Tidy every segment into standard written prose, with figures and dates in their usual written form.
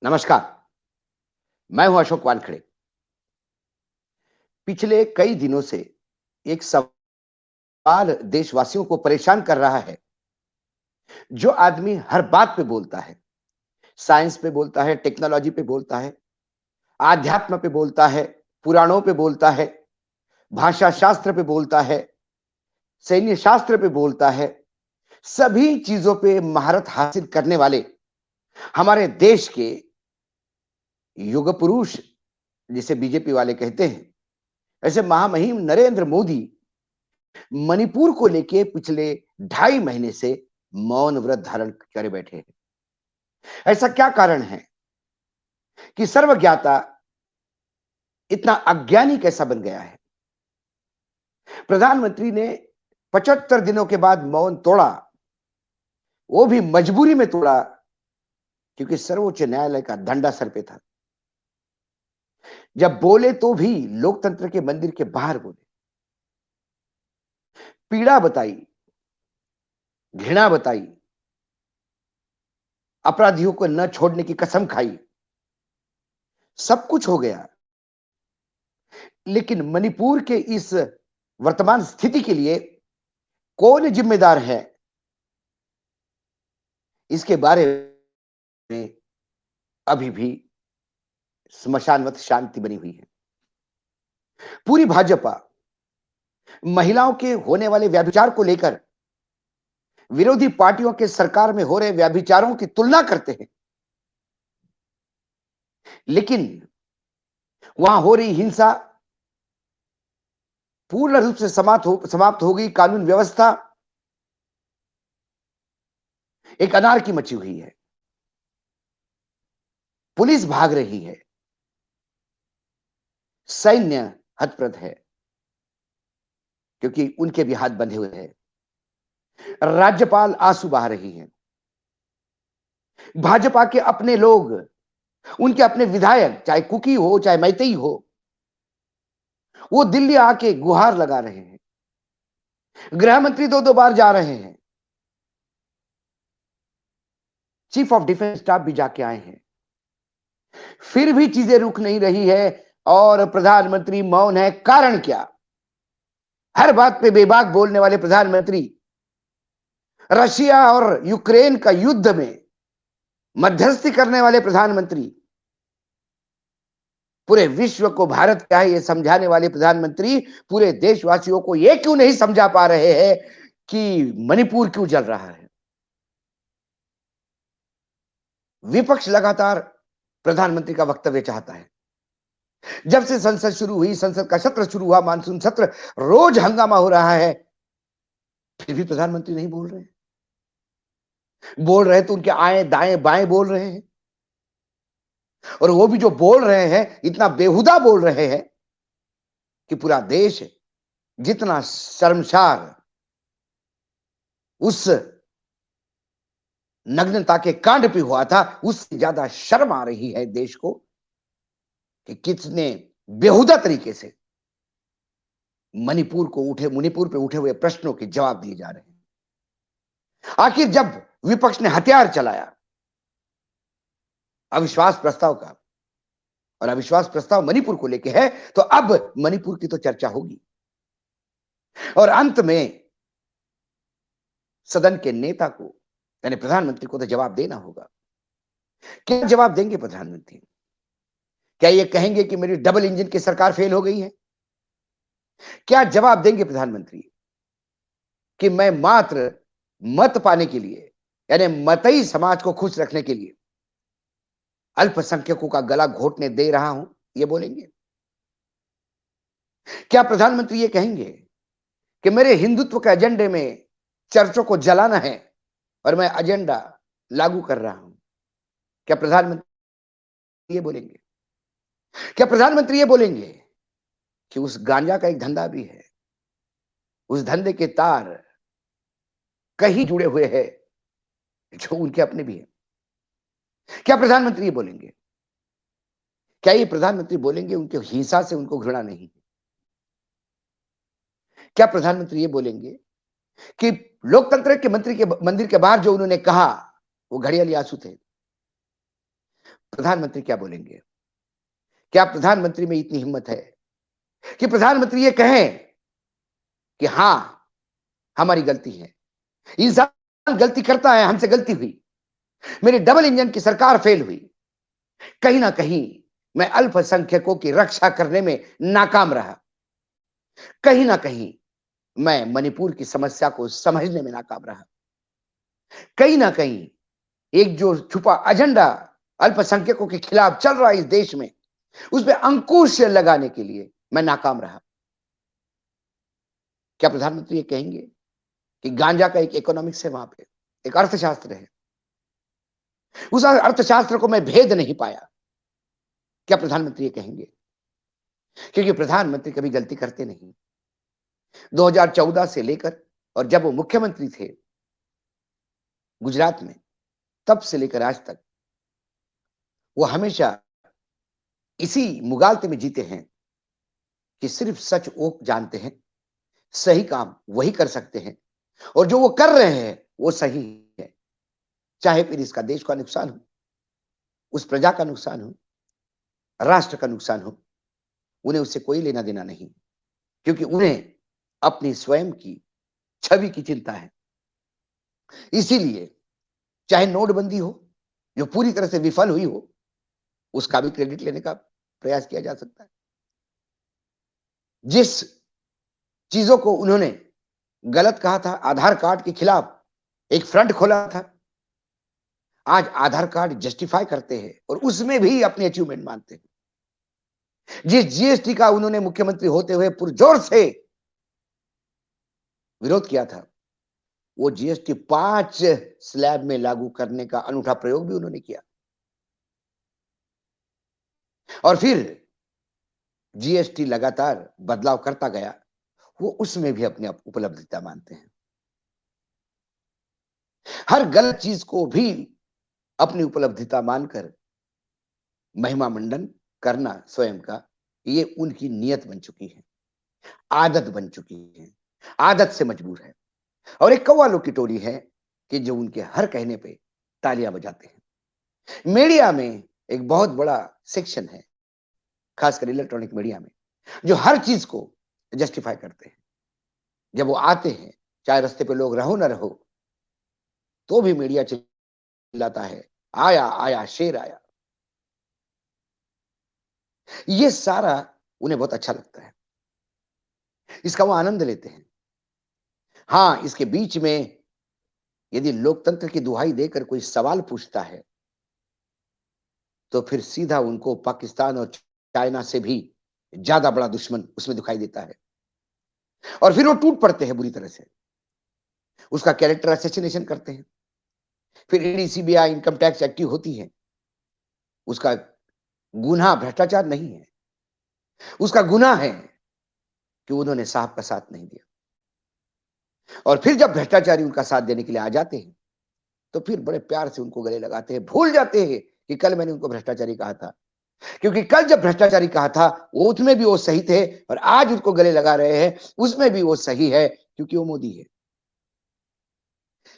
नमस्कार। मैं हूं अशोक वानखड़े। पिछले कई दिनों से एक सवाल देशवासियों को परेशान कर रहा है। जो आदमी हर बात पे बोलता है, साइंस पे बोलता है, टेक्नोलॉजी पे बोलता है, आध्यात्म पे बोलता है, पुराणों पे बोलता है, भाषा शास्त्र पे बोलता है, सैन्य शास्त्र पे बोलता है, सभी चीजों पे महारत हासिल करने वाले हमारे देश के युग पुरुष, जिसे बीजेपी वाले कहते हैं, ऐसे महामहिम नरेंद्र मोदी मणिपुर को लेके पिछले 2.5 महीने से मौन व्रत धारण करे बैठे हैं। ऐसा क्या कारण है कि सर्वज्ञाता इतना अज्ञानी कैसा बन गया है? प्रधानमंत्री ने 75 दिनों के बाद मौन तोड़ा, वो भी मजबूरी में तोड़ा, क्योंकि सर्वोच्च न्यायालय का डंडा सर पे था। जब बोले तो भी लोकतंत्र के मंदिर के बाहर बोले, पीड़ा बताई, घृणा बताई, अपराधियों को न छोड़ने की कसम खाई, सब कुछ हो गया। लेकिन मणिपुर के इस वर्तमान स्थिति के लिए कौन जिम्मेदार है, इसके बारे में अभी भी स्मशानवत शांति बनी हुई है। पूरी भाजपा महिलाओं के होने वाले व्यभिचार को लेकर विरोधी पार्टियों के सरकार में हो रहे व्यभिचारों की तुलना करते हैं, लेकिन वहां हो रही हिंसा पूर्ण रूप से समाप्त हो गई। कानून व्यवस्था एक अनार्की मची हुई है, पुलिस भाग रही है, सैन्य हतप्रभ है, क्योंकि उनके भी हाथ बंधे हुए हैं। राज्यपाल आंसू बहा रही है। भाजपा के अपने लोग, उनके अपने विधायक, चाहे कुकी हो चाहे मैतेई हो, वो दिल्ली आके गुहार लगा रहे हैं। गृह मंत्री 2-2 बार जा रहे हैं। चीफ ऑफ डिफेंस स्टाफ भी जाके आए हैं। फिर भी चीजें रुक नहीं रही है और प्रधानमंत्री मौन है। कारण क्या? हर बात पे बेबाक बोलने वाले प्रधानमंत्री रशिया और यूक्रेन का युद्ध में मध्यस्थी करने वाले प्रधानमंत्री, पूरे विश्व को भारत क्या है ये समझाने वाले प्रधानमंत्री, पूरे देशवासियों को ये क्यों नहीं समझा पा रहे हैं कि मणिपुर क्यों जल रहा है? विपक्ष लगातार प्रधानमंत्री का वक्तव्य चाहता है। जब से संसद शुरू हुई, संसद का सत्र शुरू हुआ, मानसून सत्र, रोज हंगामा हो रहा है, फिर भी प्रधानमंत्री नहीं बोल रहे हैं। बोल रहे तो उनके आए दाएं बाएं बोल रहे हैं, और वो भी जो बोल रहे हैं इतना बेहुदा बोल रहे हैं कि पूरा देश जितना शर्मसार उस नग्नता के कांड पे हुआ था, उससे ज्यादा शर्म आ रही है देश को कि कितने बेहुदा तरीके से मणिपुर पे उठे हुए प्रश्नों के जवाब दिए जा रहे हैं। आखिर जब विपक्ष ने हथियार चलाया अविश्वास प्रस्ताव का, और अविश्वास प्रस्ताव मणिपुर को लेके है, तो अब मणिपुर की तो चर्चा होगी, और अंत में सदन के नेता को, यानी प्रधानमंत्री को तो जवाब देना होगा। क्या जवाब देंगे प्रधानमंत्री? क्या ये कहेंगे कि मेरी डबल इंजन की सरकार फेल हो गई है? क्या जवाब देंगे प्रधानमंत्री कि मैं मात्र मत पाने के लिए, यानी मतई समाज को खुश रखने के लिए अल्पसंख्यकों का गला घोटने दे रहा हूं? ये बोलेंगे? क्या प्रधानमंत्री ये कहेंगे कि मेरे हिंदुत्व के एजेंडे में चर्चों को जलाना है और मैं एजेंडा लागू कर रहा हूं? क्या प्रधानमंत्री ये बोलेंगे? क्या प्रधानमंत्री ये बोलेंगे कि उस गांजा का एक धंधा भी है, उस धंधे के तार कहीं जुड़े हुए हैं जो उनके अपने भी हैं? क्या प्रधानमंत्री ये बोलेंगे? क्या ये प्रधानमंत्री बोलेंगे उनके हिंसा से उनको घृणा नहीं? क्या प्रधानमंत्री ये बोलेंगे कि लोकतंत्र के मंत्री के मंदिर के बाहर जो उन्होंने कहा वो घड़ियाली आंसू थे? प्रधानमंत्री क्या बोलेंगे? क्या प्रधानमंत्री में इतनी हिम्मत है कि प्रधानमंत्री ये कहें कि हां, हमारी गलती है। इंसान गलती करता है, हमसे गलती हुई। मेरी डबल इंजन की सरकार फेल हुई। कहीं ना कहीं मैं अल्पसंख्यकों की रक्षा करने में नाकाम रहा। कहीं ना कहीं मैं मणिपुर की समस्या को समझने में नाकाम रहा। कहीं ना कहीं एक जो छुपा एजेंडा अल्पसंख्यकों के खिलाफ चल रहा है इस देश में, उस पर अंकुश लगाने के लिए मैं नाकाम रहा। क्या प्रधानमंत्री ये कहेंगे कि गांजा का एक इकोनॉमिक्स है, वहां पे एक अर्थशास्त्र है, उस अर्थशास्त्र को मैं भेद नहीं पाया? क्या प्रधानमंत्री ये कहेंगे? क्योंकि प्रधानमंत्री कभी गलती करते नहीं। 2014 से लेकर और जब वो मुख्यमंत्री थे गुजरात में, तब से लेकर आज तक वो हमेशा इसी मुगालते में जीते हैं कि सिर्फ सच वो जानते हैं, सही काम वही कर सकते हैं, और जो वो कर रहे हैं वो सही है। चाहे फिर इसका देश का नुकसान हो, उस प्रजा का नुकसान हो, राष्ट्र का नुकसान हो, उन्हें उससे कोई लेना देना नहीं, क्योंकि उन्हें अपनी स्वयं की छवि की चिंता है। इसीलिए चाहे नोटबंदी हो, जो पूरी तरह से विफल हुई हो, उसका भी क्रेडिट लेने का प्रयास किया जा सकता है। जिस चीजों को उन्होंने गलत कहा था, आधार कार्ड के खिलाफ एक फ्रंट खोला था, आज आधार कार्ड जस्टिफाई करते हैं और उसमें भी अपनी अचीवमेंट मानते हैं। जिस जीएसटी का उन्होंने मुख्यमंत्री होते हुए पुरजोर से विरोध किया था, वो जीएसटी 5 स्लैब में लागू करने का अनूठा प्रयोग भी उन्होंने किया, और फिर जीएसटी लगातार बदलाव करता गया, वो उसमें भी अपनी उपलब्धिता मानते हैं। हर गलत चीज को भी अपनी उपलब्धिता मानकर महिमा मंडन करना स्वयं का, ये उनकी नियत बन चुकी है, आदत बन चुकी है, आदत से मजबूर है। और एक कौवा लोग की टोली है कि जो उनके हर कहने पे तालियां बजाते हैं। मीडिया में एक बहुत बड़ा सेक्शन है, खासकर इलेक्ट्रॉनिक मीडिया में, जो हर चीज को जस्टिफाई करते हैं। जब वो आते हैं, चाहे रास्ते पे लोग रहो ना रहो, तो भी मीडिया चिल्लाता है, आया आया शेर आया। ये सारा उन्हें बहुत अच्छा लगता है, इसका वो आनंद लेते हैं। हाँ, इसके बीच में यदि लोकतंत्र की दुहाई देकर कोई सवाल पूछता है, तो फिर सीधा उनको पाकिस्तान और चाइना से भी ज्यादा बड़ा दुश्मन उसमें दिखाई देता है, और फिर वो टूट पड़ते हैं बुरी तरह से, उसका कैरेक्टर असैसिनेशन करते हैं। फिर ED CBI income tax active होती है, उसका गुनाह भ्रष्टाचार नहीं है, उसका गुनाह है कि उन्होंने साहब का साथ नहीं दिया। और फिर जब भ्रष्टाचारी उनका साथ देने के लिए आ जाते हैं, तो फिर बड़े प्यार से उनको गले लगाते हैं, भूल जाते हैं कि कल मैंने उनको भ्रष्टाचारी कहा था। क्योंकि कल जब भ्रष्टाचारी कहा था, वो उसमें भी वो सही थे, और आज उनको गले लगा रहे हैं, उसमें भी वो सही है, क्योंकि वो मोदी है।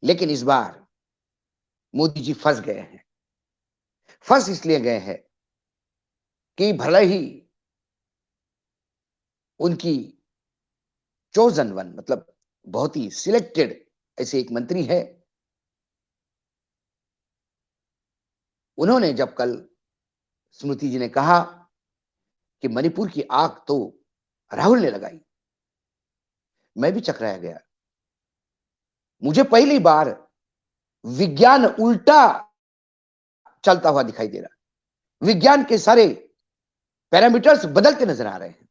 लेकिन इस बार मोदी जी फंस गए हैं। फंस इसलिए गए हैं कि भले ही उनकी चोजन वन, मतलब बहुत ही सिलेक्टेड ऐसे एक मंत्री है, उन्होंने जब कल स्मृति जी ने कहा कि मणिपुर की आग तो राहुल ने लगाई, मैं भी चकराया गया। मुझे पहली बार विज्ञान उल्टा चलता हुआ दिखाई दे रहा, विज्ञान के सारे पैरामीटर्स बदलते नजर आ रहे हैं।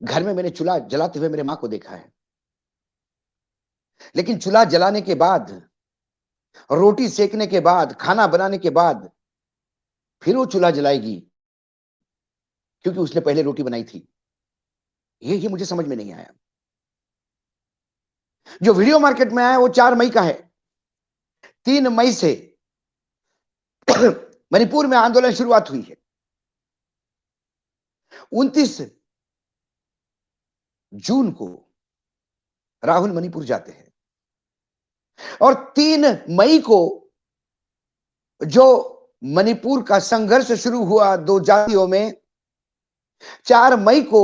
घर में मैंने चूल्हा जलाते हुए मेरे मां को देखा है, लेकिन चूल्हा जलाने के बाद, रोटी सेकने के बाद, खाना बनाने के बाद फिर वो चूल्हा जलाएगी, क्योंकि उसने पहले रोटी बनाई थी। ये मुझे समझ में नहीं आया। जो वीडियो मार्केट में आया वो 4 मई का है। 3 मई से मणिपुर में आंदोलन शुरुआत हुई है। 29 जून को राहुल मणिपुर जाते हैं, और 3 मई को जो मणिपुर का संघर्ष शुरू हुआ दो जातियों में 4 मई को,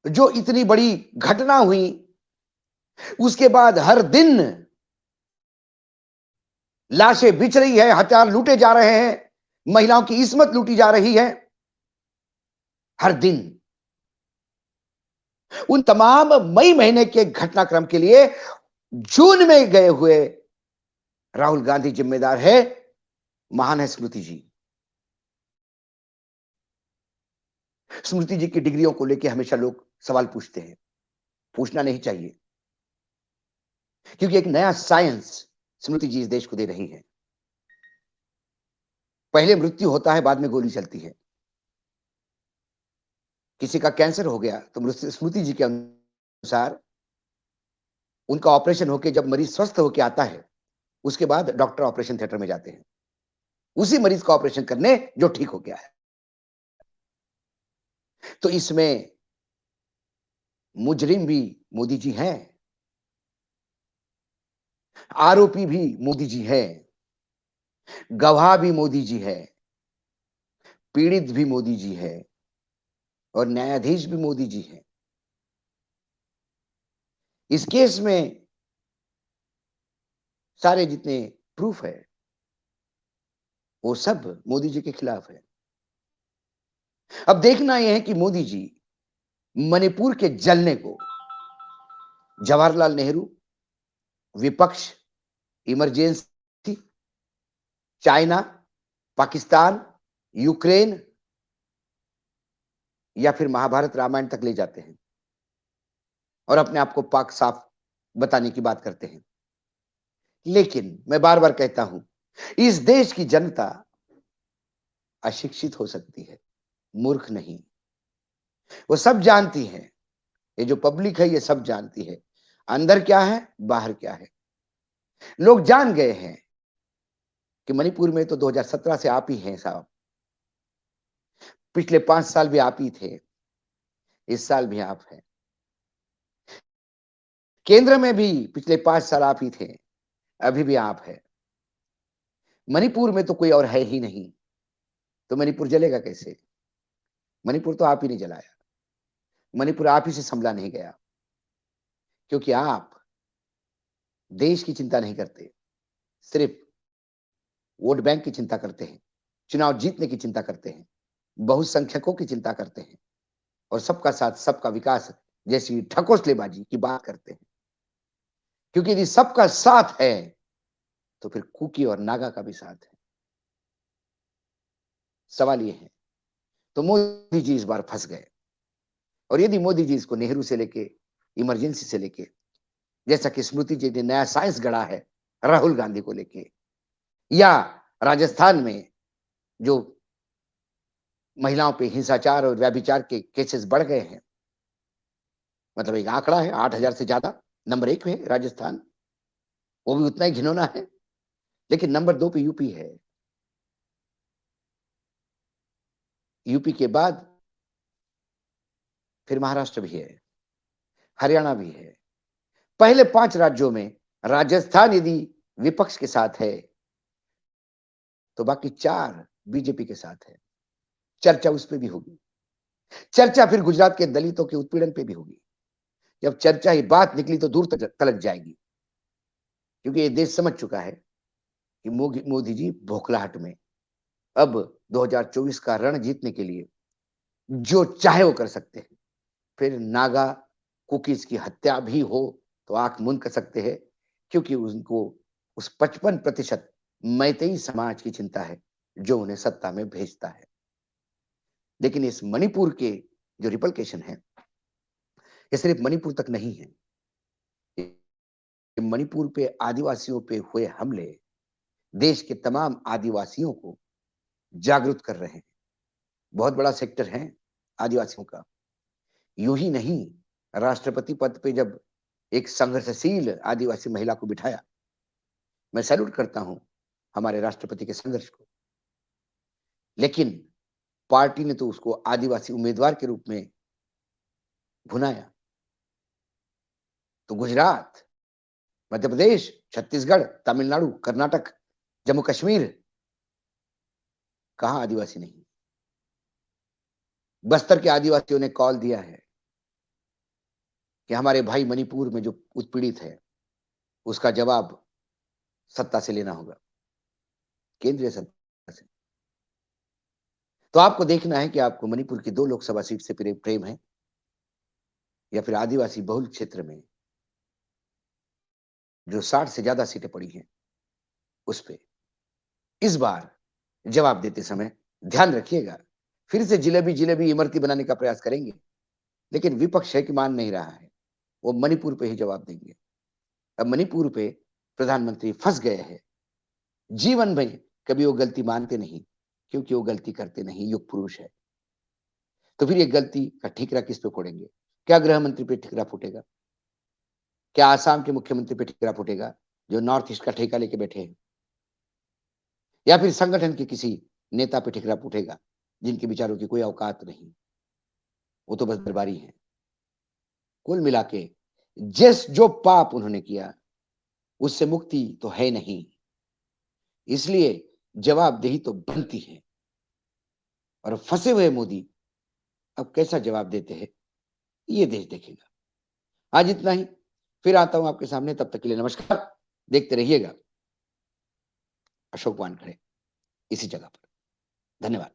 जो इतनी बड़ी घटना हुई, उसके बाद हर दिन लाशें बिछ रही है, हथियार लूटे जा रहे हैं, महिलाओं की इस्मत लूटी जा रही है हर दिन। उन तमाम मई महीने के घटनाक्रम के लिए जून में गए हुए राहुल गांधी जिम्मेदार है। महान है स्मृति जी। स्मृति जी की डिग्रियों को लेकर हमेशा लोग सवाल पूछते हैं। पूछना नहीं चाहिए, क्योंकि एक नया साइंस स्मृति जी इस देश को दे रही है। पहले मृत्यु होता है, बाद में गोली चलती है। किसी का कैंसर हो गया तो स्मृति जी के अनुसार उनका ऑपरेशन होकर जब मरीज स्वस्थ होकर आता है, उसके बाद डॉक्टर ऑपरेशन थिएटर में जाते हैं उसी मरीज का ऑपरेशन करने जो ठीक हो गया है। तो इसमें मुजरिम भी मोदी जी हैं, आरोपी भी मोदी जी हैं, गवाह भी मोदी जी है, पीड़ित भी मोदी जी है, और न्यायाधीश भी मोदी जी है। इस केस में सारे जितने प्रूफ है वो सब मोदी जी के खिलाफ है। अब देखना यह है कि मोदी जी मणिपुर के जलने को जवाहरलाल नेहरू, विपक्ष, इमरजेंसी, चाइना, पाकिस्तान, यूक्रेन या फिर महाभारत रामायण तक ले जाते हैं और अपने आप को पाक साफ बताने की बात करते हैं। लेकिन मैं बार बार कहता हूं, इस देश की जनता अशिक्षित हो सकती है, मूर्ख नहीं। वो सब जानती है, ये जो पब्लिक है ये सब जानती है अंदर क्या है बाहर क्या है। लोग जान गए हैं कि मणिपुर में तो 2017 से आप ही हैं साहब, पिछले 5 साल भी आप ही थे, इस साल भी आप हैं, केंद्र में भी पिछले 5 साल आप ही थे, अभी भी आप हैं। मणिपुर में तो कोई और है ही नहीं, तो मणिपुर जलेगा कैसे? मणिपुर तो आप ही ने जलाया, मणिपुर आप ही से संभला नहीं गया, क्योंकि आप देश की चिंता नहीं करते, सिर्फ वोट बैंक की चिंता करते हैं, चुनाव जीतने की चिंता करते हैं, बहुसंख्यकों की चिंता करते हैं और सबका साथ सबका विकास जैसी ढकोसलेबाजी की बात करते हैं। क्योंकि यदि सबका साथ है तो फिर कुकी और नागा का भी साथ है। सवाल ये है, तो मोदी जी इस बार फंस गए। और यदि मोदी जी इसको नेहरू से लेके, इमरजेंसी से लेके, जैसा कि स्मृति जी ने नया साइंस गढ़ा है राहुल गांधी को लेके, या राजस्थान में जो महिलाओं पे हिंसाचार और व्यभिचार के केसेस बढ़ गए हैं, मतलब एक आंकड़ा है 8,000 से ज्यादा, नंबर 1 पे राजस्थान, वो भी उतना ही घिनौना है। लेकिन नंबर 2 पे यूपी है, यूपी के बाद फिर महाराष्ट्र भी है, हरियाणा भी है। पहले 5 राज्यों में राजस्थान यदि विपक्ष के साथ है तो बाकी 4 बीजेपी के साथ है। चर्चा उस पे भी होगी, चर्चा फिर गुजरात के दलितों के उत्पीड़न पे भी होगी। जब चर्चा ही बात निकली तो दूर तक तलक जाएगी, क्योंकि ये देश समझ चुका है कि मोदी जी बौखलाहट में अब 2024 का रण जीतने के लिए जो चाहे वो कर सकते हैं। फिर नागा कुकीज की हत्या भी हो तो आंख मूंद कर सकते हैं, क्योंकि उनको उस 55% मैतेई समाज की चिंता है जो उन्हें सत्ता में भेजता है। लेकिन इस मणिपुर के जो रिपल्केशन है, ये सिर्फ मणिपुर तक नहीं है, मणिपुर पे आदिवासियों पे हुए हमले देश के तमाम आदिवासियों को जागरूक कर रहे हैं। बहुत बड़ा सेक्टर है आदिवासियों का। यूं ही नहीं, राष्ट्रपति पद पे जब एक संघर्षशील आदिवासी महिला को बिठाया, मैं सैल्यूट करता हूं हमारे राष्ट्रपति के संघर्ष को, लेकिन पार्टी ने तो उसको आदिवासी उम्मीदवार के रूप में भुनाया। तो गुजरात, मध्य प्रदेश, छत्तीसगढ़, तमिलनाडु, कर्नाटक जम्मू कश्मीर, कहां आदिवासी नहीं। बस्तर के आदिवासियों ने कॉल दिया है कि हमारे भाई मणिपुर में जो उत्पीड़ित है, उसका जवाब सत्ता से लेना होगा, केंद्रीय सत्ता से। तो आपको देखना है कि आपको मणिपुर की 2 लोकसभा सीट से प्रेम है या फिर आदिवासी बहुल क्षेत्र में जो 60 से ज्यादा सीटें पड़ी हैं, उस पे। इस बार जवाब देते समय ध्यान रखिएगा, फिर से जिलेबी इमरती बनाने का प्रयास करेंगे, लेकिन विपक्ष है कि मान नहीं रहा है, वो मणिपुर पे ही जवाब देंगे। अब मणिपुर पे प्रधानमंत्री फंस गए हैं। जीवन में कभी वो गलती मानते नहीं, क्योंकि वो गलती करते नहीं, युग पुरुष है। तो फिर ये गलती का ठीकरा किस पे फोड़ेंगे? क्या गृह मंत्री पे ठीकरा फूटेगा? क्या आसाम के मुख्यमंत्री पे ठीकरा फूटेगा, जो नॉर्थ ईस्ट का ठेका लेके बैठे हैं? या फिर संगठन के किसी नेता पे ठीकरा फूटेगा, जिनके विचारों की कोई औकात नहीं, वो तो बस दरबारी हैं। कुल मिला के जो पाप उन्होंने किया, उससे मुक्ति तो है नहीं। इसलिए जवाबदेही तो बनती है। और फंसे हुए मोदी अब कैसा जवाब देते हैं, ये देश देखेगा। आज इतना ही, फिर आता हूं आपके सामने, तब तक के लिए नमस्कार। देखते रहिएगा अशोक वानखड़े इसी जगह पर। धन्यवाद।